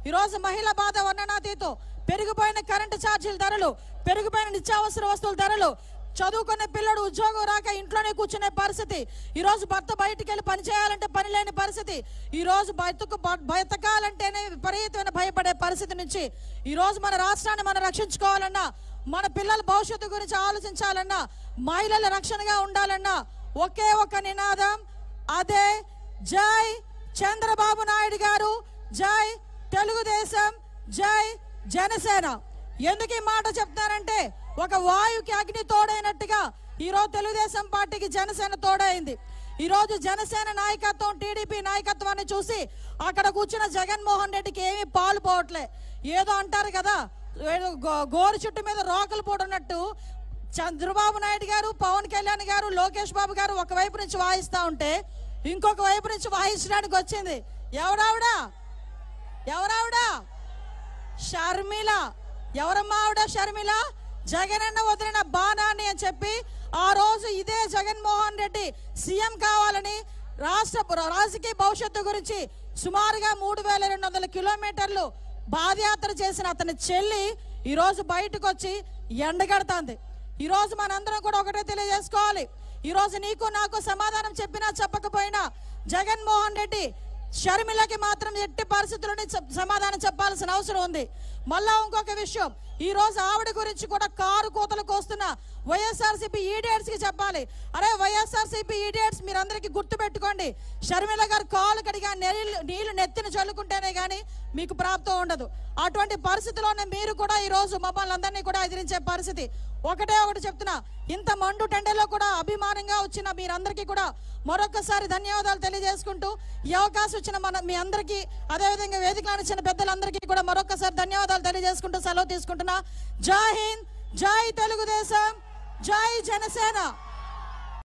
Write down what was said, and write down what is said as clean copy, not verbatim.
ఈరోజు మహిళా బాధ వర్ణనాతీతం, పెరిగిపోయిన కరెంటు ఛార్జీల ధరలు, పెరిగిపోయిన నిత్యావసర వస్తువుల ధరలు, చదువుకునే పిల్లడు ఉద్యోగం రాక ఇంట్లోనే కూర్చునే పరిస్థితి, ఈ రోజు భర్త బయటికి వెళ్ళి పని చేయాలంటే పని లేని పరిస్థితి, ఈ రోజు బతకాలంటేనే విపరీతమైన భయపడే పరిస్థితి నుంచి ఈ రోజు మన రాష్ట్రాన్ని మనం రక్షించుకోవాలన్నా, మన పిల్లల భవిష్యత్తు గురించి ఆలోచించాలన్నా, మహిళల రక్షణగా ఉండాలన్నా ఒకే ఒక నినాదం, అదే జై చంద్రబాబు నాయుడు గారు, జై తెలుగుదేశం, జై జనసేన. ఎందుకు ఈ మాట చెప్తారంటే ఒక వాయుకి అగ్ని తోడైనట్టుగా ఈరోజు తెలుగుదేశం పార్టీకి జనసేన తోడైంది. ఈరోజు జనసేన నాయకత్వం, టీడీపీ నాయకత్వాన్ని చూసి అక్కడ కూర్చున్న జగన్మోహన్ రెడ్డికి ఏమీ పాలు పోవట్లే. ఏదో అంటారు కదా, గోరు చుట్టు మీద రోకలు పోడున్నట్టు చంద్రబాబు నాయుడు గారు, పవన్ కళ్యాణ్ గారు, లోకేష్ బాబు గారు ఒకవైపు నుంచి వాయిస్తా ఉంటే ఇంకొక వైపు నుంచి వాయించడానికి వచ్చింది ఎవరావిడా? షర్మిల. ఎవరమ్మా ఆవిడ? షర్మిల. జగనన్న వదిలిన బాణాన్ని అని చెప్పి ఆ రోజు ఇదే జగన్మోహన్ రెడ్డి సీఎం కావాలని రాజకీయ భవిష్యత్తు గురించి సుమారుగా 3200 కిలోమీటర్లు పాదయాత్ర చేసిన అతని చెల్లి ఈరోజు బయటకు వచ్చి ఎండగడుతుంది. ఈరోజు మనందరం కూడా ఒకటే తెలియజేసుకోవాలి, ఈరోజు నీకు నాకు సమాధానం చెప్పినా చెప్పకపోయినా జగన్మోహన్ రెడ్డి షర్మిలకి మాత్రం ఎట్టి పరిస్థితుల్లోనే సమాధానం చెప్పాల్సిన అవసరం ఉంది. మళ్ళా ఇంకొక విషయం, ఈ రోజు ఆవిడ గురించి కూడా కారు కోతలకు వస్తున్న వైఎస్ఆర్సీపీ ఈడియట్స్ కి చెప్పాలి, అరే వైఎస్ఆర్సీపీ ఈడియట్స్ మీరందరికీ గుర్తు పెట్టుకోండి, షర్మిల గారు కాలు కడిగా నీళ్లు నెత్తిన చల్లుకుంటేనే గానీ మీకు ప్రాప్తం ఉండదు. అటువంటి పరిస్థితిలోనే మీరు కూడా ఈ రోజు మమ్మల్ని అందరినీ కూడా ఎదిరించే పరిస్థితి. ఒకటే ఒకటి చెప్తున్నా, ఇంత మండు టెండర్లో కూడా అభిమానంగా వచ్చిన మీరందరికీ కూడా మరొకసారి ధన్యవాదాలు తెలియజేసుకుంటూ, ఈ అవకాశం ఇచ్చిన మీ అందరికీ, అదేవిధంగా వేదికలను ఇచ్చిన పెద్దలందరికీ కూడా మరొకసారి ధన్యవాదాలు తెలియజేసుకుంటూ సెలవు తీసుకుంటున్నా. జై హింద్, జై తెలుగుదేశం, జై జనసేన.